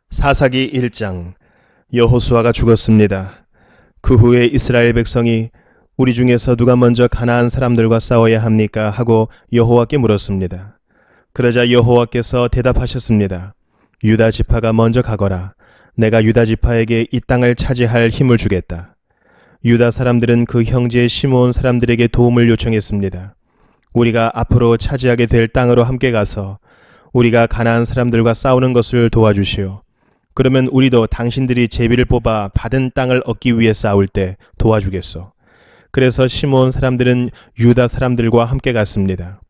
사사기 1장. 여호수아가 죽었습니다. 그 후에 이스라엘 백성이 우리 중에서 누가 먼저 가나안 사람들과 싸워야 합니까? 하고 여호와께 물었습니다. 그러자 여호와께서 대답하셨습니다. 유다 지파가 먼저 가거라. 내가 유다 지파에게 이 땅을 차지할 힘을 주겠다. 유다 사람들은 그 형제 시므온 사람들에게 도움을 요청했습니다. 우리가 앞으로 차지하게 될 땅으로 함께 가서 우리가 가나안 사람들과 싸우는 것을 도와주시오. 그러면 우리도 당신들이 제비를 뽑아 받은 땅을 얻기 위해 싸울 때 도와주겠소. 그래서 시므온 사람들은 유다 사람들과 함께 갔습니다.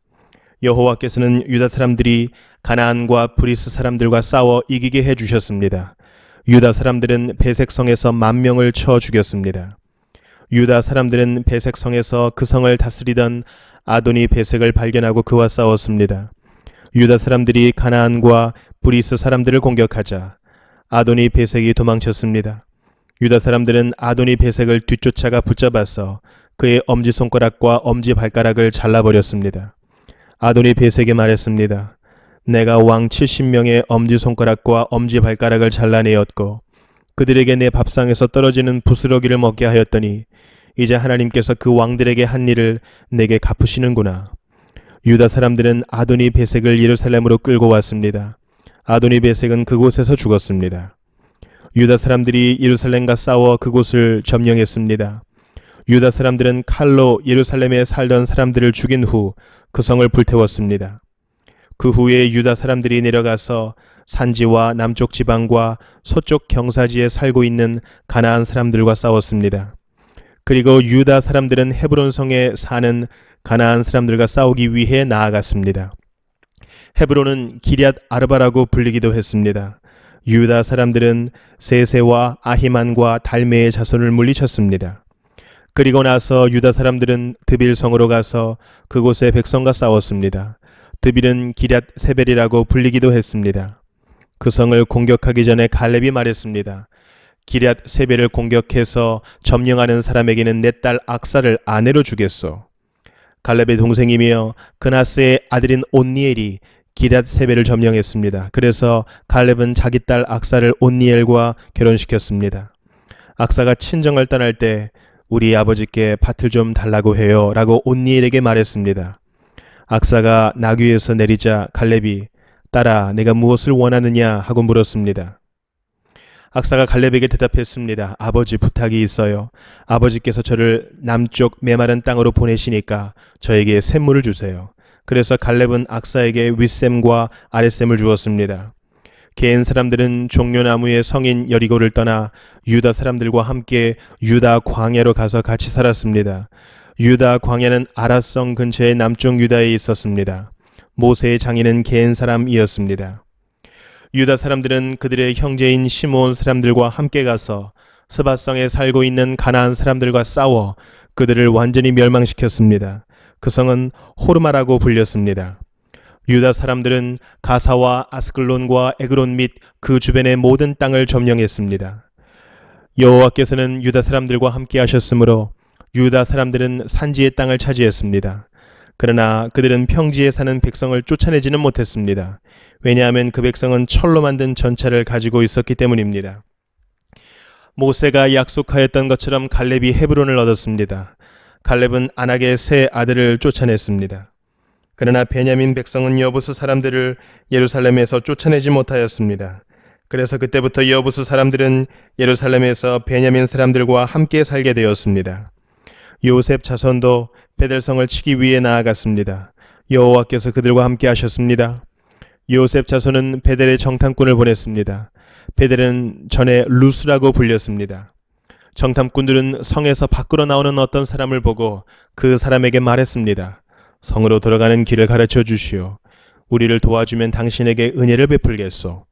여호와께서는 유다 사람들이 가나안과 브리스 사람들과 싸워 이기게 해주셨습니다. 유다 사람들은 베색성에서 10,000명을 쳐 죽였습니다. 유다 사람들은 베색성에서 그 성을 다스리던 아도니 베색을 발견하고 그와 싸웠습니다. 유다 사람들이 가나안과 브리스 사람들을 공격하자 아도니 베색이 도망쳤습니다. 유다 사람들은 아도니 베색을 뒤쫓아가 붙잡아서 그의 엄지손가락과 엄지발가락을 잘라버렸습니다. 아도니 베색이 말했습니다. 내가 왕 70명의 엄지손가락과 엄지발가락을 잘라내었고 그들에게 내 밥상에서 떨어지는 부스러기를 먹게 하였더니 이제 하나님께서 그 왕들에게 한 일을 내게 갚으시는구나. 유다 사람들은 아도니 베색을 예루살렘으로 끌고 왔습니다. 아도니 베색은 그곳에서 죽었습니다. 유다 사람들이 예루살렘과 싸워 그곳을 점령했습니다. 유다 사람들은 칼로 예루살렘에 살던 사람들을 죽인 후 그 성을 불태웠습니다. 그 후에 유다 사람들이 내려가서 산지와 남쪽 지방과 서쪽 경사지에 살고 있는 가나안 사람들과 싸웠습니다. 그리고 유다 사람들은 헤브론 성에 사는 가나안 사람들과 싸우기 위해 나아갔습니다. 헤브론은 기럇 아르바라고 불리기도 했습니다. 유다 사람들은 세세와 아히만과 달메의 자손을 물리쳤습니다. 그리고 나서 유다 사람들은 드빌성으로 가서 그곳의 백성과 싸웠습니다. 드빌은 기럇 세벨이라고 불리기도 했습니다. 그 성을 공격하기 전에 갈렙이 말했습니다. 기럇 세벨을 공격해서 점령하는 사람에게는 내 딸 악사를 아내로 주겠소. 갈렙의 동생이며 그나스의 아들인 온니엘이 기럇 세벨을 점령했습니다. 그래서 갈렙은 자기 딸 악사를 온니엘과 결혼시켰습니다. 악사가 친정을 떠날 때 우리 아버지께 밭을 좀 달라고 해요 라고 온니엘에게 말했습니다. 악사가 나귀에서 내리자 갈렙이 딸아 내가 무엇을 원하느냐 하고 물었습니다. 악사가 갈렙에게 대답했습니다. 아버지 부탁이 있어요. 아버지께서 저를 남쪽 메마른 땅으로 보내시니까 저에게 샘물을 주세요. 그래서 갈렙은 악사에게 윗샘과 아랫샘을 주었습니다. 게엔 사람들은 종려나무의 성인 여리고를 떠나 유다 사람들과 함께 유다 광야로 가서 같이 살았습니다. 유다 광야는 아랏성 근처의 남쪽 유다에 있었습니다. 모세의 장인은 게엔 사람이었습니다. 유다 사람들은 그들의 형제인 시므온 사람들과 함께 가서 스바성에 살고 있는 가나안 사람들과 싸워 그들을 완전히 멸망시켰습니다. 그 성은 호르마라고 불렸습니다. 유다 사람들은 가사와 아스글론과 에그론 및 그 주변의 모든 땅을 점령했습니다. 여호와께서는 유다 사람들과 함께 하셨으므로 유다 사람들은 산지의 땅을 차지했습니다. 그러나 그들은 평지에 사는 백성을 쫓아내지는 못했습니다. 왜냐하면 그 백성은 철로 만든 전차를 가지고 있었기 때문입니다. 모세가 약속하였던 것처럼 갈렙이 헤브론을 얻었습니다. 갈렙은 아낙의 세 아들을 쫓아냈습니다. 그러나 베냐민 백성은 여부수 사람들을 예루살렘에서 쫓아내지 못하였습니다. 그래서 그때부터 여부수 사람들은 예루살렘에서 베냐민 사람들과 함께 살게 되었습니다. 요셉 자손도 베델성을 치기 위해 나아갔습니다. 여호와께서 그들과 함께 하셨습니다. 요셉 자손은 베델에 정탐꾼을 보냈습니다. 베델은 전에 루스라고 불렸습니다. 정탐꾼들은 성에서 밖으로 나오는 어떤 사람을 보고 그 사람에게 말했습니다. 성으로 들어가는 길을 가르쳐 주시오. 우리를 도와주면 당신에게 은혜를 베풀겠소.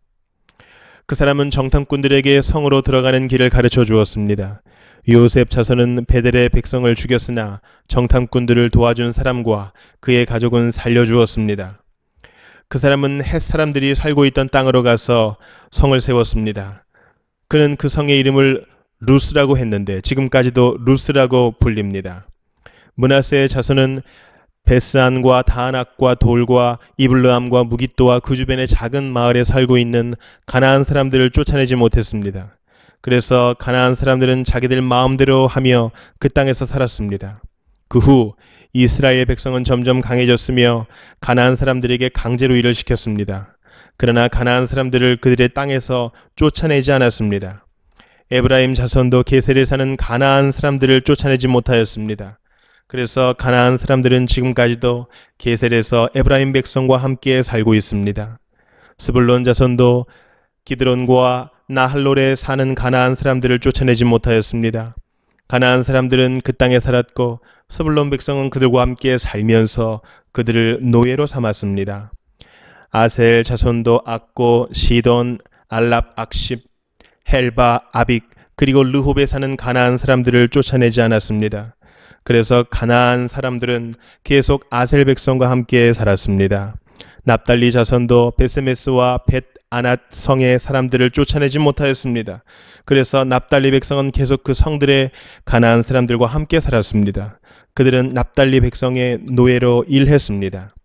그 사람은 정탐꾼들에게 성으로 들어가는 길을 가르쳐 주었습니다. 요셉 자손은 베델의 백성을 죽였으나 정탐꾼들을 도와준 사람과 그의 가족은 살려주었습니다. 그 사람은 헷 사람들이 살고 있던 땅으로 가서 성을 세웠습니다. 그는 그 성의 이름을 루스라고 했는데 지금까지도 루스라고 불립니다. 므낫세의 자손은 베스안과 다낙과 돌과 이블르함과 무깃도와 그 주변의 작은 마을에 살고 있는 가나안 사람들을 쫓아내지 못했습니다. 그래서 가나안 사람들은 자기들 마음대로 하며 그 땅에서 살았습니다. 그 후 이스라엘 백성은 점점 강해졌으며 가나안 사람들에게 강제로 일을 시켰습니다. 그러나 가나안 사람들을 그들의 땅에서 쫓아내지 않았습니다. 에브라임 자손도 게셀에 사는 가나안 사람들을 쫓아내지 못하였습니다. 그래서 가나안 사람들은 지금까지도 게셀에서 에브라임 백성과 함께 살고 있습니다. 스불론 자손도 기드론과 나할롤에 사는 가나안 사람들을 쫓아내지 못하였습니다. 가나안 사람들은 그 땅에 살았고 스불론 백성은 그들과 함께 살면서 그들을 노예로 삼았습니다. 아셀 자손도 악고, 시돈, 알랍, 악십, 헬바, 아빅, 그리고 르홉에 사는 가나안 사람들을 쫓아내지 않았습니다. 그래서 가나안 사람들은 계속 아셀 백성과 함께 살았습니다. 납달리 자손도 베세메스와 벳 아낫 성의 사람들을 쫓아내지 못하였습니다. 그래서 납달리 백성은 계속 그 성들의 가나안 사람들과 함께 살았습니다. 그들은 납달리 백성의 노예로 일했습니다.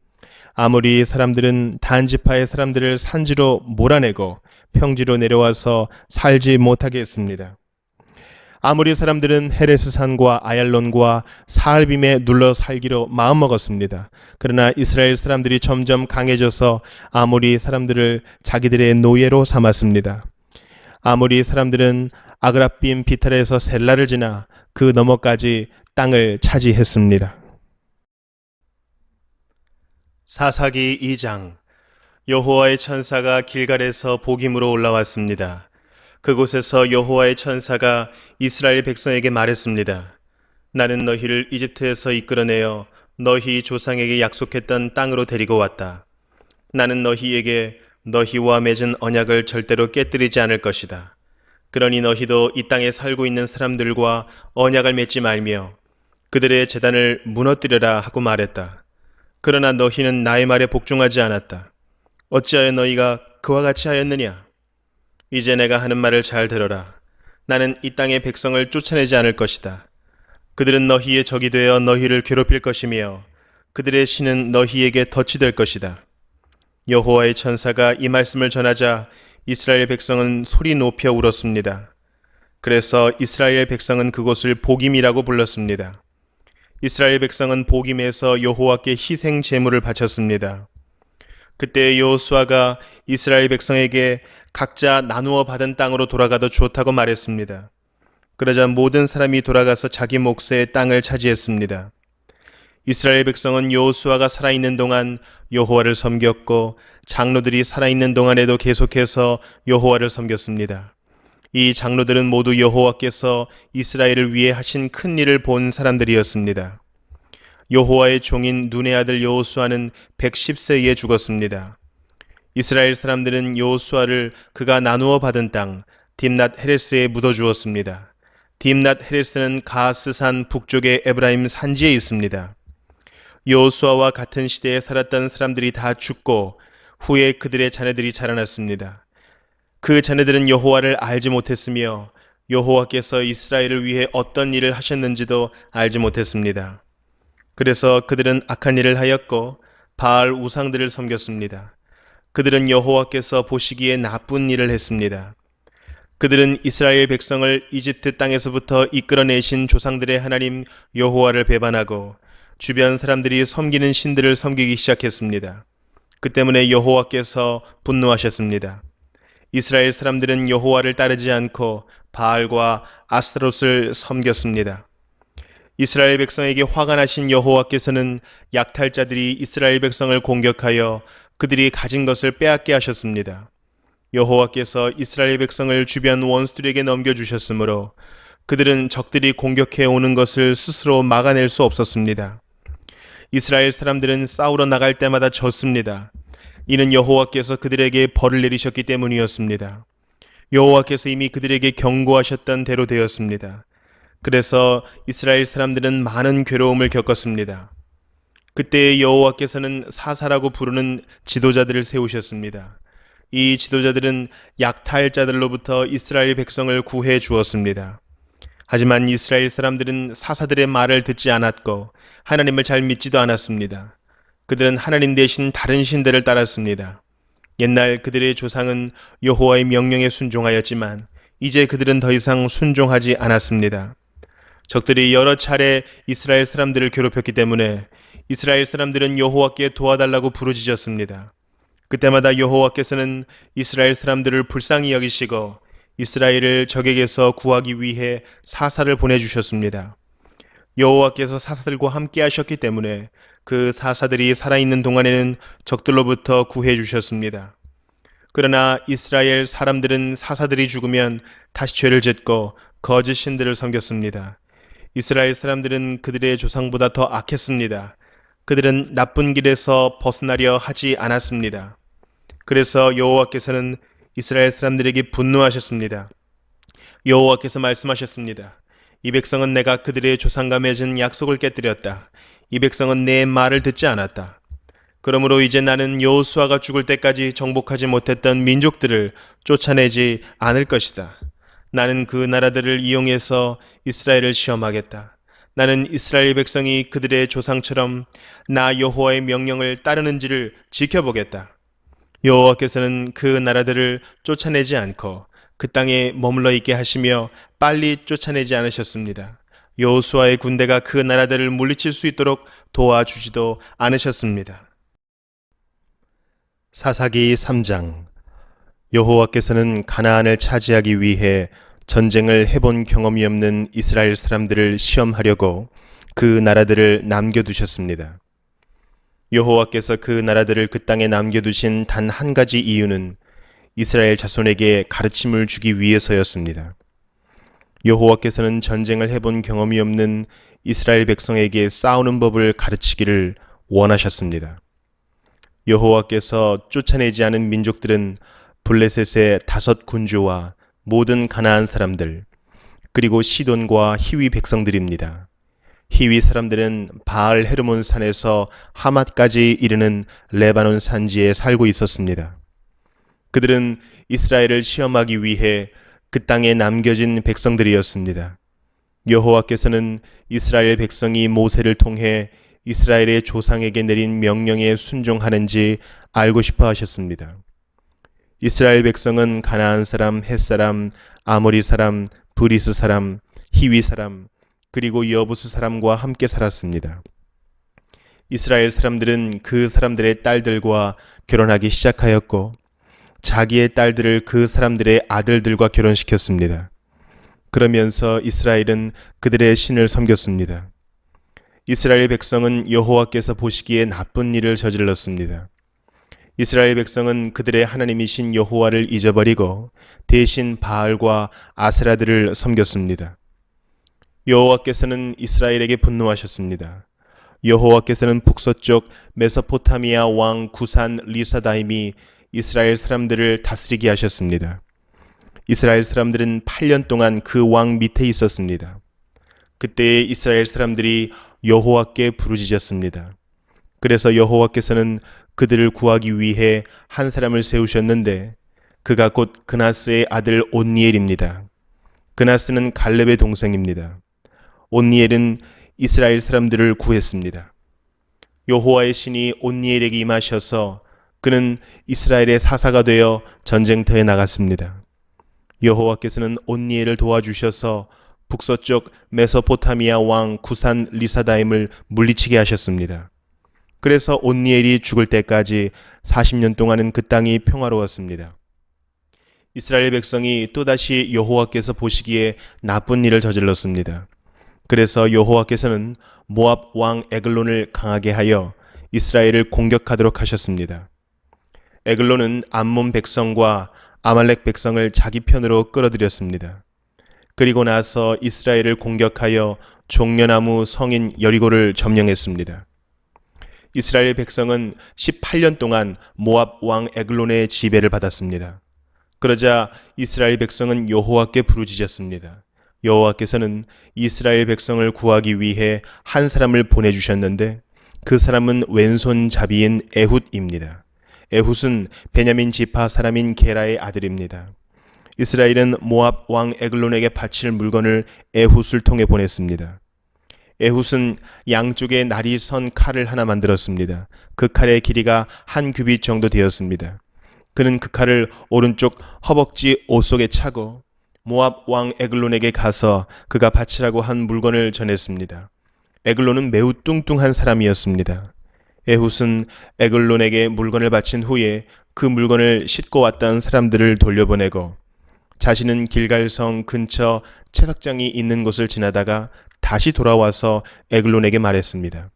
아무리 사람들은 단지파의 사람들을 산지로 몰아내고 평지로 내려와서 살지 못하게 했습니다. 아무리 사람들은 헤레스산과 아얄론과 사알빔에 눌러 살기로 마음먹었습니다. 그러나 이스라엘 사람들이 점점 강해져서 아무리 사람들을 자기들의 노예로 삼았습니다. 아무리 사람들은 아그라빔 비탈에서 셀라를 지나 그 너머까지 땅을 차지했습니다. 사사기 2장. 여호와의 천사가 길갈에서 복임으로 올라왔습니다. 그곳에서 여호와의 천사가 이스라엘 백성에게 말했습니다. 나는 너희를 이집트에서 이끌어내어 너희 조상에게 약속했던 땅으로 데리고 왔다. 나는 너희에게 너희와 맺은 언약을 절대로 깨뜨리지 않을 것이다. 그러니 너희도 이 땅에 살고 있는 사람들과 언약을 맺지 말며 그들의 제단을 무너뜨려라 하고 말했다. 그러나 너희는 나의 말에 복종하지 않았다. 어찌하여 너희가 그와 같이 하였느냐? 이제 내가 하는 말을 잘 들어라. 나는 이 땅의 백성을 쫓아내지 않을 것이다. 그들은 너희의 적이 되어 너희를 괴롭힐 것이며 그들의 신은 너희에게 덫이 될 것이다. 여호와의 천사가 이 말씀을 전하자 이스라엘 백성은 소리 높여 울었습니다. 그래서 이스라엘 백성은 그곳을 복임이라고 불렀습니다. 이스라엘 백성은 복임에서 여호와께 희생 제물을 바쳤습니다. 그때 여호수아가 이스라엘 백성에게 각자 나누어 받은 땅으로 돌아가도 좋다고 말했습니다. 그러자 모든 사람이 돌아가서 자기 몫의 땅을 차지했습니다. 이스라엘 백성은 여호수아가 살아있는 동안 여호와를 섬겼고 장로들이 살아있는 동안에도 계속해서 여호와를 섬겼습니다. 이 장로들은 모두 여호와께서 이스라엘을 위해 하신 큰 일을 본 사람들이었습니다. 여호와의 종인 눈의 아들 여호수아는 110세에 죽었습니다. 이스라엘 사람들은 여호수아를 그가 나누어 받은 땅 딥낫 헤레스에 묻어 주었습니다. 딥낫 헤레스는 가스산 북쪽의 에브라임 산지에 있습니다. 여호수아와 같은 시대에 살았던 사람들이 다 죽고 후에 그들의 자녀들이 자라났습니다. 그 자녀들은 여호와를 알지 못했으며 여호와께서 이스라엘을 위해 어떤 일을 하셨는지도 알지 못했습니다. 그래서 그들은 악한 일을 하였고 바알 우상들을 섬겼습니다. 그들은 여호와께서 보시기에 나쁜 일을 했습니다. 그들은 이스라엘 백성을 이집트 땅에서부터 이끌어내신 조상들의 하나님 여호와를 배반하고 주변 사람들이 섬기는 신들을 섬기기 시작했습니다. 그 때문에 여호와께서 분노하셨습니다. 이스라엘 사람들은 여호와를 따르지 않고 바알과 아스타롯을 섬겼습니다. 이스라엘 백성에게 화가 나신 여호와께서는 약탈자들이 이스라엘 백성을 공격하여 그들이 가진 것을 빼앗게 하셨습니다. 여호와께서 이스라엘 백성을 주변 원수들에게 넘겨주셨으므로 그들은 적들이 공격해 오는 것을 스스로 막아낼 수 없었습니다. 이스라엘 사람들은 싸우러 나갈 때마다 졌습니다. 이는 여호와께서 그들에게 벌을 내리셨기 때문이었습니다. 여호와께서 이미 그들에게 경고하셨던 대로 되었습니다. 그래서 이스라엘 사람들은 많은 괴로움을 겪었습니다. 그때 여호와께서는 사사라고 부르는 지도자들을 세우셨습니다. 이 지도자들은 약탈자들로부터 이스라엘 백성을 구해 주었습니다. 하지만 이스라엘 사람들은 사사들의 말을 듣지 않았고 하나님을 잘 믿지도 않았습니다. 그들은 하나님 대신 다른 신들을 따랐습니다. 옛날 그들의 조상은 여호와의 명령에 순종하였지만 이제 그들은 더 이상 순종하지 않았습니다. 적들이 여러 차례 이스라엘 사람들을 괴롭혔기 때문에 이스라엘 사람들은 여호와께 도와달라고 부르짖었습니다. 그때마다 여호와께서는 이스라엘 사람들을 불쌍히 여기시고 이스라엘을 적에게서 구하기 위해 사사를 보내주셨습니다. 여호와께서 사사들과 함께 하셨기 때문에 그 사사들이 살아있는 동안에는 적들로부터 구해 주셨습니다. 그러나 이스라엘 사람들은 사사들이 죽으면 다시 죄를 짓고 거짓 신들을 섬겼습니다. 이스라엘 사람들은 그들의 조상보다 더 악했습니다. 그들은 나쁜 길에서 벗어나려 하지 않았습니다. 그래서 여호와께서는 이스라엘 사람들에게 분노하셨습니다. 여호와께서 말씀하셨습니다. 이 백성은 내가 그들의 조상과 맺은 약속을 깨뜨렸다. 이 백성은 내 말을 듣지 않았다. 그러므로 이제 나는 여호수아가 죽을 때까지 정복하지 못했던 민족들을 쫓아내지 않을 것이다. 나는 그 나라들을 이용해서 이스라엘을 시험하겠다. 나는 이스라엘 백성이 그들의 조상처럼 나 여호와의 명령을 따르는지를 지켜보겠다. 여호와께서는 그 나라들을 쫓아내지 않고 그 땅에 머물러 있게 하시며 빨리 쫓아내지 않으셨습니다. 여호수아의 군대가 그 나라들을 물리칠 수 있도록 도와주지도 않으셨습니다. 사사기 3장. 여호와께서는 가나안을 차지하기 위해 전쟁을 해본 경험이 없는 이스라엘 사람들을 시험하려고 그 나라들을 남겨두셨습니다. 여호와께서 그 나라들을 그 땅에 남겨두신 단 한 가지 이유는 이스라엘 자손에게 가르침을 주기 위해서였습니다. 여호와께서는 전쟁을 해본 경험이 없는 이스라엘 백성에게 싸우는 법을 가르치기를 원하셨습니다. 여호와께서 쫓아내지 않은 민족들은 블레셋의 5 군주와 모든 가나안 사람들, 그리고 시돈과 히위 백성들입니다. 히위 사람들은 바알 헤르몬 산에서 하맛까지 이르는 레바논 산지에 살고 있었습니다. 그들은 이스라엘을 시험하기 위해 그 땅에 남겨진 백성들이었습니다. 여호와께서는 이스라엘 백성이 모세를 통해 이스라엘의 조상에게 내린 명령에 순종하는지 알고 싶어 하셨습니다. 이스라엘 백성은 가나안 사람, 헷 사람, 아모리 사람, 브리스 사람, 히위 사람, 그리고 여부스 사람과 함께 살았습니다. 이스라엘 사람들은 그 사람들의 딸들과 결혼하기 시작하였고 자기의 딸들을 그 사람들의 아들들과 결혼시켰습니다. 그러면서 이스라엘은 그들의 신을 섬겼습니다. 이스라엘 백성은 여호와께서 보시기에 나쁜 일을 저질렀습니다. 이스라엘 백성은 그들의 하나님이신 여호와를 잊어버리고 대신 바알과 아세라들을 섬겼습니다. 여호와께서는 이스라엘에게 분노하셨습니다. 여호와께서는 북서쪽 메소포타미아 왕 구산 리사다임이 이스라엘 사람들을 다스리게 하셨습니다. 이스라엘 사람들은 8년 동안 그 왕 밑에 있었습니다. 그때 이스라엘 사람들이 여호와께 부르짖었습니다. 그래서 여호와께서는 그들을 구하기 위해 한 사람을 세우셨는데 그가 곧 그나스의 아들 온니엘입니다. 그나스는 갈렙의 동생입니다. 온니엘은 이스라엘 사람들을 구했습니다. 여호와의 신이 온니엘에게 임하셔서 그는 이스라엘의 사사가 되어 전쟁터에 나갔습니다. 여호와께서는 온니엘을 도와주셔서 북서쪽 메소포타미아 왕 구산 리사다임을 물리치게 하셨습니다. 그래서 온니엘이 죽을 때까지 40년 동안은 그 땅이 평화로웠습니다. 이스라엘 백성이 또다시 여호와께서 보시기에 나쁜 일을 저질렀습니다. 그래서 여호와께서는 모압 왕 에글론을 강하게 하여 이스라엘을 공격하도록 하셨습니다. 에글론은 암몬 백성과 아말렉 백성을 자기 편으로 끌어들였습니다. 그리고 나서 이스라엘을 공격하여 종려나무 성인 여리고를 점령했습니다. 이스라엘 백성은 18년 동안 모압 왕 에글론의 지배를 받았습니다. 그러자 이스라엘 백성은 여호와께 부르짖었습니다. 여호와께서는 이스라엘 백성을 구하기 위해 한 사람을 보내주셨는데 그 사람은 왼손잡이인 에훗입니다. 에훗은 베냐민 지파 사람인 게라의 아들입니다. 이스라엘은 모압 왕 에글론에게 바칠 물건을 에훗을 통해 보냈습니다. 에훗은 양쪽에 날이 선 칼을 하나 만들었습니다. 그 칼의 길이가 한 규빗 정도 되었습니다. 그는 그 칼을 오른쪽 허벅지 옷 속에 차고 모압 왕 에글론에게 가서 그가 바치라고 한 물건을 전했습니다. 에글론은 매우 뚱뚱한 사람이었습니다. 에훗은 에글론에게 물건을 바친 후에 그 물건을 싣고 왔던 사람들을 돌려보내고 자신은 길갈성 근처 채석장이 있는 곳을 지나다가 다시 돌아와서 에글론에게 말했습니다.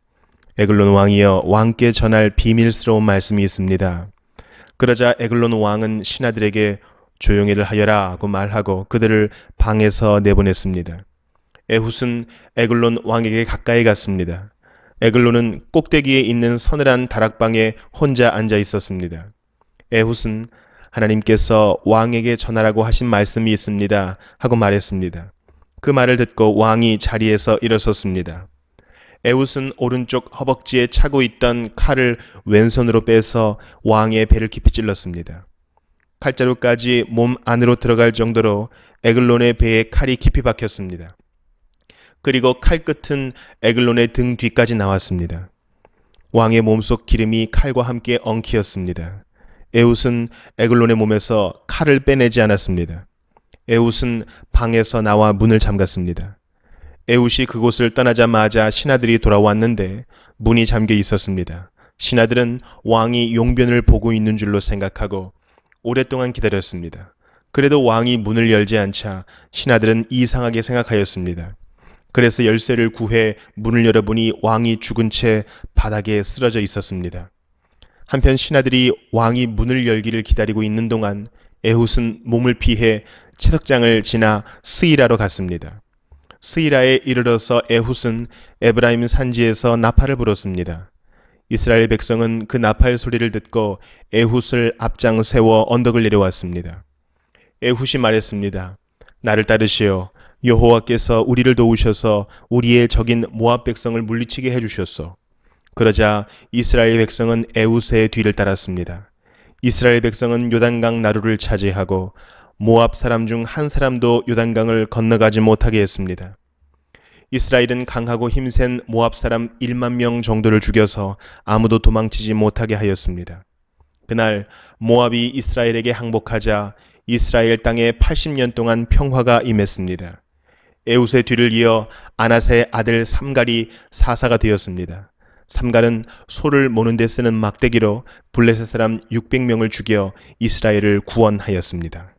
에글론 왕이여, 왕께 전할 비밀스러운 말씀이 있습니다. 그러자 에글론 왕은 신하들에게 조용히들 하여라 하고 말하고 그들을 방에서 내보냈습니다. 에훗은 에글론 왕에게 가까이 갔습니다. 에글론은 꼭대기에 있는 서늘한 다락방에 혼자 앉아 있었습니다. 에훗은 하나님께서 왕에게 전하라고 하신 말씀이 있습니다 하고 말했습니다. 그 말을 듣고 왕이 자리에서 일어섰습니다. 에훗은 오른쪽 허벅지에 차고 있던 칼을 왼손으로 빼서 왕의 배를 깊이 찔렀습니다. 칼자루까지 몸 안으로 들어갈 정도로 에글론의 배에 칼이 깊이 박혔습니다. 그리고 칼끝은 에글론의 등 뒤까지 나왔습니다. 왕의 몸속 기름이 칼과 함께 엉키었습니다. 에훗은 에글론의 몸에서 칼을 빼내지 않았습니다. 에훗은 방에서 나와 문을 잠갔습니다. 에훗이 그곳을 떠나자마자 신하들이 돌아왔는데 문이 잠겨 있었습니다. 신하들은 왕이 용변을 보고 있는 줄로 생각하고 오랫동안 기다렸습니다. 그래도 왕이 문을 열지 않자 신하들은 이상하게 생각하였습니다. 그래서 열쇠를 구해 문을 열어보니 왕이 죽은 채 바닥에 쓰러져 있었습니다. 한편 신하들이 왕이 문을 열기를 기다리고 있는 동안 에훗은 몸을 피해 채석장을 지나 스이라로 갔습니다. 스이라에 이르러서 에훗은 에브라임 산지에서 나팔을 불었습니다. 이스라엘 백성은 그 나팔 소리를 듣고 에훗을 앞장 세워 언덕을 내려왔습니다. 에훗이 말했습니다. 나를 따르시오. 여호와께서 우리를 도우셔서 우리의 적인 모압 백성을 물리치게 해주셨소. 그러자 이스라엘 백성은 에훗의 뒤를 따랐습니다. 이스라엘 백성은 요단강 나루를 차지하고 모압 사람 중 한 사람도 요단강을 건너가지 못하게 했습니다. 이스라엘은 강하고 힘센 모압 사람 1만 명 정도를 죽여서 아무도 도망치지 못하게 하였습니다. 그날 모압이 이스라엘에게 항복하자 이스라엘 땅에 80년 동안 평화가 임했습니다. 에훗의 뒤를 이어 아낫의 아들 삼갈이 사사가 되었습니다. 삼갈은 소를 모는 데 쓰는 막대기로 블레셋 사람 600명을 죽여 이스라엘을 구원하였습니다.